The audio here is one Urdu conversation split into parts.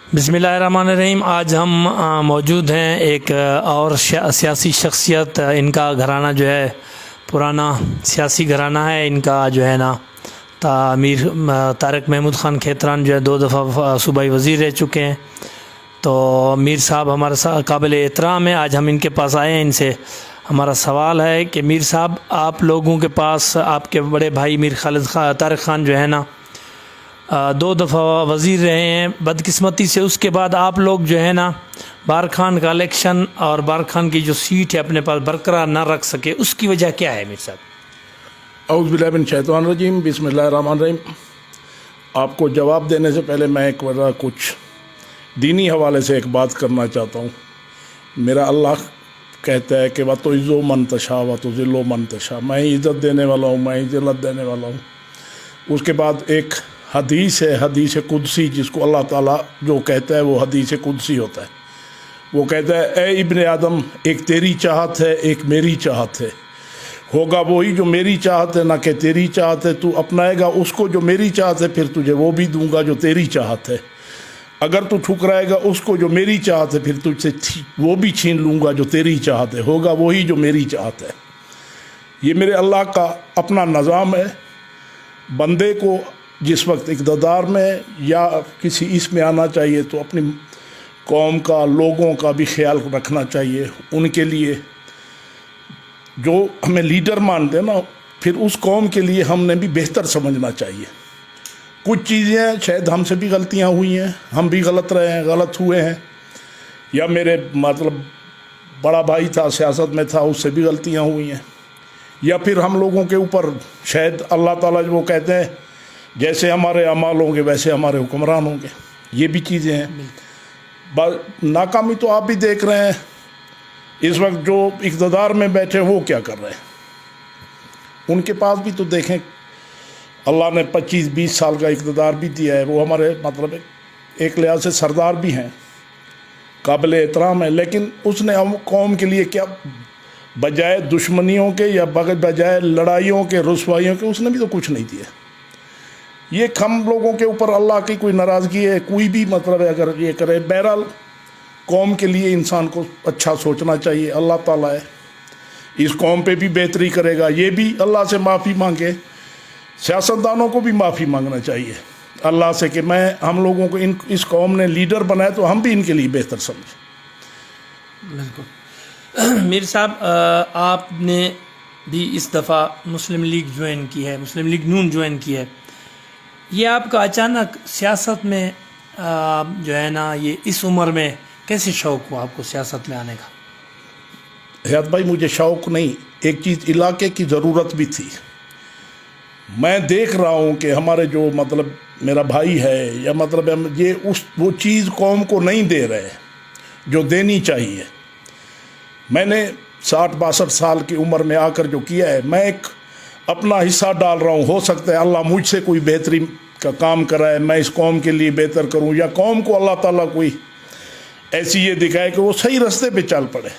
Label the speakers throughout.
Speaker 1: بسم اللہ الرحمن الرحیم۔ آج ہم موجود ہیں ایک اور سیاسی شخصیت، ان کا گھرانہ جو ہے پرانا سیاسی گھرانہ ہے۔ ان کا جو ہے نا امیر طارق محمود خان کھیتران جو ہے 2 دفعہ صوبائی وزیر رہ چکے ہیں۔ تو میر صاحب ہمارا قابل احترام ہے۔ آج ہم ان کے پاس آئے ہیں۔ ان سے ہمارا سوال ہے کہ میر صاحب، آپ لوگوں کے پاس آپ کے بڑے بھائی میر طارق خان جو ہے نا 2 دفعہ وزیر رہے ہیں۔ بدقسمتی سے اس کے بعد آپ لوگ جو ہے نا بارکھان کا الیکشن اور بارکھان کی جو سیٹ ہے اپنے پاس برقرار نہ رکھ سکے، اس کی وجہ کیا ہے میر صاحب؟
Speaker 2: اعوذ باللہ من الشیطان الرجیم، بسم اللہ الرحمن الرحیم۔ آپ کو جواب دینے سے پہلے میں ایک بار کچھ دینی حوالے سے ایک بات کرنا چاہتا ہوں۔ میرا اللہ کہتا ہے کہ وَتُعِزُّ مَن تَشَاءُ وَتُذِلُّ مَن تَشَاءُ، میں ہی عزت دینے والا ہوں، میں ہی ذلت دینے والا ہوں۔ اس کے بعد ایک حدیث ہے، حدیث قدسی، جس کو اللہ تعالیٰ جو کہتا ہے وہ حدیث قدسی ہوتا ہے۔ وہ کہتا ہے، اے ابن آدم، ایک تیری چاہت ہے، ایک میری چاہت ہے، ہوگا وہی جو میری چاہت ہے، نہ کہ تیری چاہت ہے۔ تو اپنائے گا اس کو جو میری چاہت ہے، پھر تجھے وہ بھی دوں گا جو تیری چاہت ہے۔ اگر تو ٹھکرائے گا اس کو جو میری چاہت ہے، پھر تجھ سے وہ بھی چھین لوں گا جو تیری چاہت ہے، ہوگا وہی جو میری چاہت ہے۔ یہ میرے اللہ کا اپنا نظام ہے۔ بندے کو جس وقت اقتدار میں یا کسی اس میں آنا چاہیے تو اپنی قوم کا، لوگوں کا بھی خیال رکھنا چاہیے۔ ان کے لیے جو ہمیں لیڈر مانتے ہیں نا، پھر اس قوم کے لیے ہم نے بھی بہتر سمجھنا چاہیے۔ کچھ چیزیں شاید ہم سے بھی غلطیاں ہوئی ہیں، ہم بھی غلط رہے ہیں، غلط ہوئے ہیں، یا میرے بڑا بھائی تھا سیاست میں تھا، اس سے بھی غلطیاں ہوئی ہیں، یا پھر ہم لوگوں کے اوپر شاید اللہ تعالیٰ جو وہ کہتے ہیں جیسے ہمارے اعمال ہوں گے ویسے ہمارے حکمران ہوں گے، یہ بھی چیزیں ہیں۔ ناکامی تو آپ بھی دیکھ رہے ہیں، اس وقت جو اقتدار میں بیٹھے وہ کیا کر رہے ہیں۔ ان کے پاس بھی تو دیکھیں، اللہ نے 25-20 سال کا اقتدار بھی دیا ہے، وہ ہمارے ایک لحاظ سے سردار بھی ہیں، قابل احترام ہے، لیکن اس نے قوم کے لیے کیا، بجائے دشمنیوں کے یا بجائے لڑائیوں کے، رسوائیوں کے، اس نے بھی تو کچھ نہیں دیا۔ یہ ہم لوگوں کے اوپر اللہ کی کوئی ناراضگی ہے، کوئی بھی اگر یہ کرے، بہرحال قوم کے لیے انسان کو اچھا سوچنا چاہیے۔ اللہ تعالیٰ ہے، اس قوم پہ بھی بہتری کرے گا، یہ بھی اللہ سے معافی مانگے۔ سیاستدانوں کو بھی معافی مانگنا چاہیے اللہ سے کہ ہم لوگوں کو اس قوم نے لیڈر بنایا تو ہم بھی ان کے لیے بہتر سمجھیں۔
Speaker 1: بالکل۔ میر صاحب، آپ نے بھی اس دفعہ مسلم لیگ جوائن کی ہے، مسلم لیگ نون جوائن کی ہے۔ یہ آپ کا اچانک سیاست میں جو ہے نا، یہ اس عمر میں کیسے شوق ہوا آپ کو سیاست میں آنے کا؟
Speaker 2: حیات بھائی، مجھے شوق نہیں، ایک چیز علاقے کی ضرورت بھی تھی۔ میں دیکھ رہا ہوں کہ ہمارے جو میرا بھائی ہے یا یہ وہ چیز قوم کو نہیں دے رہے جو دینی چاہیے۔ میں نے 60-62 سال کی عمر میں آ کر جو کیا ہے، میں ایک اپنا حصہ ڈال رہا ہوں۔ ہو سکتا ہے اللہ مجھ سے کوئی بہتری کا کام کرائے، میں اس قوم کے لیے بہتر کروں، یا قوم کو اللہ تعالیٰ کوئی ایسی یہ دکھائے کہ وہ صحیح راستے پہ چل پڑے،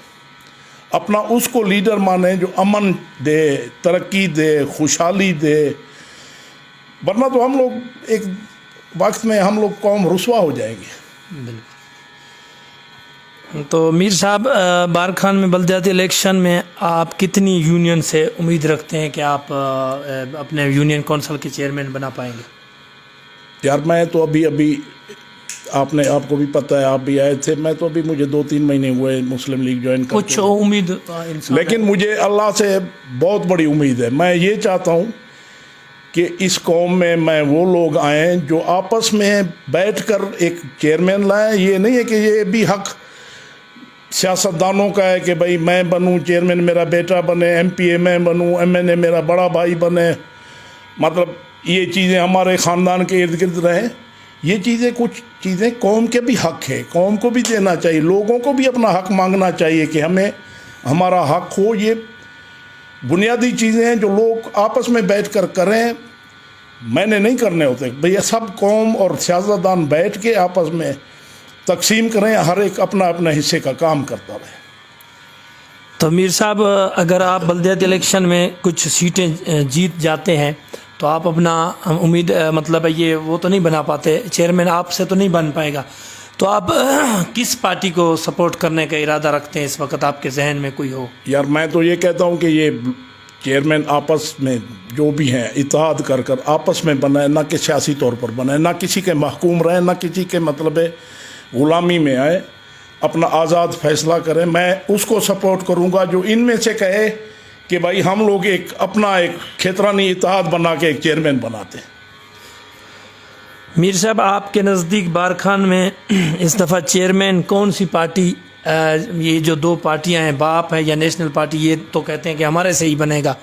Speaker 2: اپنا اس کو لیڈر مانے جو امن دے، ترقی دے، خوشحالی دے۔ ورنہ تو ہم لوگ ایک وقت میں ہم لوگ قوم رسوا ہو جائیں گے۔
Speaker 1: بالکل۔ تو میر صاحب، بارکھان میں بلدیاتی الیکشن میں آپ کتنی یونین سے امید رکھتے ہیں کہ آپ اپنے یونین کونسل کے چیئرمین بنا پائیں گے؟
Speaker 2: یار میں تو ابھی آپ کو بھی پتہ ہے، آپ بھی آئے تھے، میں تو مجھے 2-3 مہینے ہوئے مسلم لیگ جوائن کرتے۔
Speaker 1: کچھ امید
Speaker 2: لیکن مجھے اللہ سے بہت بڑی امید ہے۔ میں یہ چاہتا ہوں کہ اس قوم میں وہ لوگ آئیں جو آپس میں بیٹھ کر ایک چیئرمین لائیں۔ یہ نہیں ہے کہ یہ بھی حق سیاستدانوں کا ہے کہ بھائی میں بنوں چیئرمین، میرا بیٹا بنے MP میں بنوں، MNA میرا بڑا بھائی بنے، یہ چیزیں ہمارے خاندان کے ارد گرد رہیں۔ یہ چیزیں، کچھ چیزیں قوم کے بھی حق ہے، قوم کو بھی دینا چاہیے، لوگوں کو بھی اپنا حق مانگنا چاہیے کہ ہمیں ہمارا حق ہو۔ یہ بنیادی چیزیں ہیں جو لوگ آپس میں بیٹھ کر کریں، میں نے نہیں کرنے ہوتے۔ بھئی سب قوم اور سیاستدان بیٹھ کے آپس میں تقسیم کریں، ہر ایک اپنا اپنا حصے کا کام کرتا رہے۔
Speaker 1: تو میر صاحب، اگر آپ بلدیاتی الیکشن میں کچھ سیٹیں جیت جاتے ہیں تو آپ اپنا امید یہ وہ تو نہیں بنا پاتے، چیئرمین آپ سے تو نہیں بن پائے گا، تو آپ کس پارٹی کو سپورٹ کرنے کا ارادہ رکھتے ہیں اس وقت آپ کے ذہن میں کوئی ہو؟
Speaker 2: یار میں تو یہ کہتا ہوں کہ یہ چیئرمین آپس میں جو بھی ہیں اتحاد کر آپس میں بنائے، نہ کہ سیاسی طور پر بنائے، نہ کسی کے محکوم رہیں، نہ کسی کے مطلب غلامی میں آئے، اپنا آزاد فیصلہ کریں۔ میں اس کو سپورٹ کروں گا جو ان میں سے کہے کہ بھائی ہم لوگ اپنا ایک کھیترانی اتحاد بنا کے ایک چیئرمین بناتے ہیں۔
Speaker 1: میر صاحب، آپ کے نزدیک بارکھان میں اس دفعہ چیئرمین کون سی پارٹی، یہ جو دو پارٹیاں ہیں باپ ہے یا نیشنل پارٹی، یہ تو کہتے ہیں کہ ہمارے سے ہی بنے گا،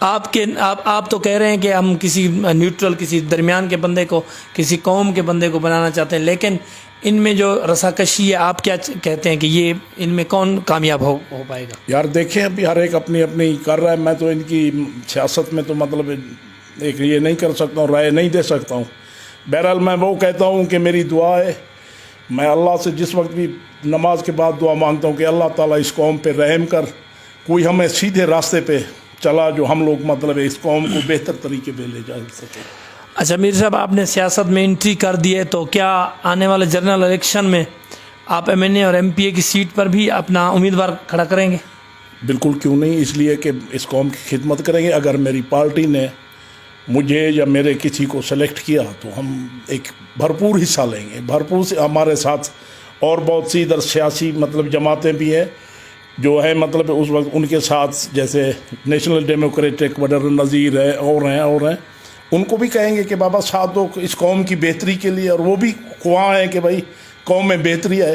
Speaker 1: آپ تو کہہ رہے ہیں کہ ہم کسی نیوٹرل، کسی درمیان کے بندے کو، کسی قوم کے بندے کو بنانا چاہتے ہیں، لیکن ان میں جو رساکشی ہے، آپ کیا کہتے ہیں کہ یہ ان میں کون کامیاب ہو پائے گا؟
Speaker 2: یار دیکھیں، ابھی ہر ایک اپنی اپنی کر رہا ہے، میں تو ان کی سیاست میں تو مطلب ایک یہ نہیں کر سکتا ہوں، رائے نہیں دے سکتا ہوں۔ بہرحال میں وہ کہتا ہوں کہ میری دعا ہے، میں اللہ سے جس وقت بھی نماز کے بعد دعا مانگتا ہوں کہ اللہ تعالیٰ اس قوم پہ رحم کر، کوئی ہمیں سیدھے راستے پہ چلا جو ہم لوگ مطلب اس قوم کو بہتر طریقے پہ لے جا سکے۔
Speaker 1: اچھا میر صاحب، آپ نے سیاست میں انٹری کر دی ہے، تو کیا آنے والے جنرل الیکشن میں آپ MNA اور MPA کی سیٹ پر بھی اپنا امیدوار کھڑا کریں گے؟
Speaker 2: بالکل، کیوں نہیں، اس لیے کہ اس قوم کی خدمت کریں گے۔ اگر میری پارٹی نے مجھے یا میرے کسی کو سلیکٹ کیا تو ہم ایک بھرپور حصہ لیں گے، بھرپور سے۔ ہمارے ساتھ اور بہت سی ادھر سیاسی مطلب جماعتیں بھی ہیں جو ہے مطلب اس وقت ان کے ساتھ، جیسے نیشنل ڈیموکریٹک وڈر نظیر ہے، اور ہیں ان کو بھی کہیں گے کہ بابا ساتھ دو اس قوم کی بہتری کے لیے، اور وہ بھی خواہاں ہیں کہ بھائی قوم میں بہتری ہے۔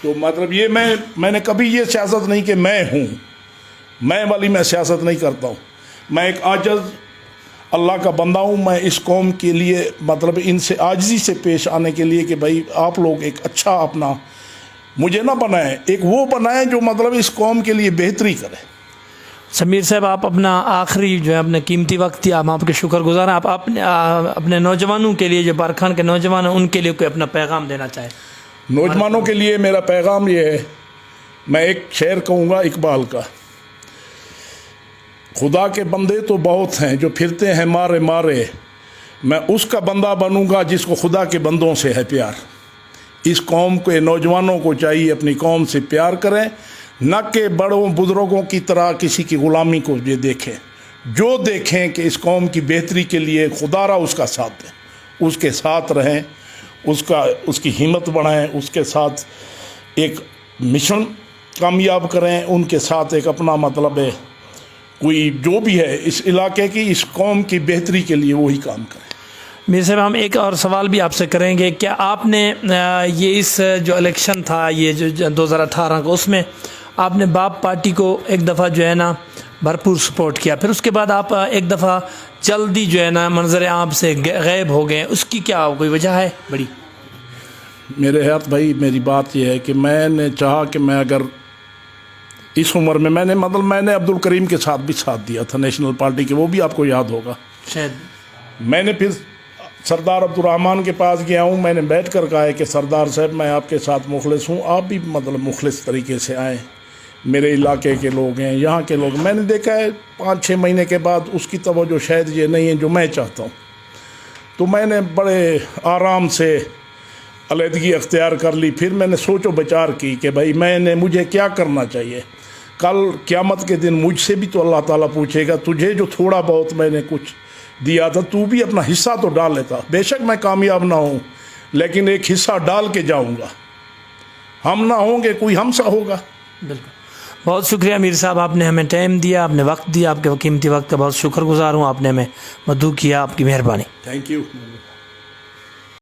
Speaker 2: تو مطلب یہ میں نے کبھی یہ سیاست نہیں کہ میں والی میں سیاست نہیں کرتا ہوں۔ میں ایک عاجز اللہ کا بندہ ہوں۔ میں اس قوم کے لیے مطلب ان سے عاجزی سے پیش آنے کے لیے کہ بھائی آپ لوگ ایک اچھا اپنا مجھے نہ بنائیں، ایک وہ بنائیں جو مطلب اس قوم کے لیے بہتری کرے۔
Speaker 1: سمیر صاحب، آپ اپنا آخری جو ہے اپنے قیمتی وقت دیا، ہم آپ کے شکر گزار ہیں۔ آپ اپنے نوجوانوں کے لیے، جو بارکھان کے نوجوان ہیں، ان کے لیے کوئی اپنا پیغام دینا چاہیں؟
Speaker 2: نوجوانوں کے لیے میرا پیغام یہ ہے، میں ایک شعر کہوں گا اقبال کا، خدا کے بندے تو بہت ہیں جو پھرتے ہیں مارے مارے، میں اس کا بندہ بنوں گا جس کو خدا کے بندوں سے ہے پیار۔ اس قوم کے نوجوانوں کو چاہیے اپنی قوم سے پیار کریں، نہ کہ بڑوں بزرگوں کی طرح کسی کی غلامی کو یہ دیکھیں، جو دیکھیں کہ اس قوم کی بہتری کے لیے خدا را اس کا ساتھ دیں، اس کے ساتھ رہیں، اس کی ہمت بڑھائیں، اس کے ساتھ ایک مشن کامیاب کریں، ان کے ساتھ ایک اپنا مطلب ہے کوئی جو بھی ہے اس علاقے کی، اس قوم کی بہتری کے لیے وہی کام کریں۔
Speaker 1: میر صاحب، ہم ایک اور سوال بھی آپ سے کریں گے، کیا آپ نے یہ اس جو الیکشن تھا، یہ جو 2018 کا، اس میں آپ نے باپ پارٹی کو ایک دفعہ جو ہے نا بھرپور سپورٹ کیا، پھر اس کے بعد آپ ایک دفعہ جلدی جو ہے نا منظر عام سے غائب ہو گئے، اس کی کیا کوئی وجہ ہے بڑی؟
Speaker 2: میرے حیات بھائی، میری بات یہ ہے کہ میں نے چاہا کہ میں اگر اس عمر میں میں نے عبد الکریم کے ساتھ بھی ساتھ دیا تھا نیشنل پارٹی کے، وہ بھی آپ کو یاد ہوگا
Speaker 1: شاید۔
Speaker 2: میں نے پھر سردار عبد الرحمان کے پاس گیا ہوں، میں نے بیٹھ کر کہا ہے کہ سردار صاحب میں آپ کے ساتھ مخلص ہوں، آپ بھی مطلب مخلص طریقے سے آئیں، میرے علاقے کے لوگ ہیں، یہاں کے لوگ۔ میں نے دیکھا ہے 5-6 مہینے کے بعد اس کی توجہ شاید یہ نہیں ہے جو میں چاہتا ہوں، تو میں نے بڑے آرام سے علیحدگی اختیار کر لی۔ پھر میں نے سوچ و بچار کی کہ بھائی مجھے کیا کرنا چاہیے۔ کل قیامت کے دن مجھ سے بھی تو اللہ تعالیٰ پوچھے گا، تجھے جو تھوڑا بہت میں نے کچھ دیا تھا تو بھی اپنا حصہ تو ڈال لیتا۔ بے شک میں کامیاب نہ ہوں، لیکن ایک حصہ ڈال کے جاؤں گا، ہم نہ ہوں گے کوئی ہم سا ہوگا۔
Speaker 1: بالکل، بہت شکریہ میر صاحب، آپ نے ہمیں ٹائم دیا، آپ نے وقت دیا، آپ کے قیمتی وقت کا بہت شکر گزار ہوں، آپ نے ہمیں مدعو کیا، آپ کی مہربانی۔
Speaker 2: Thank you.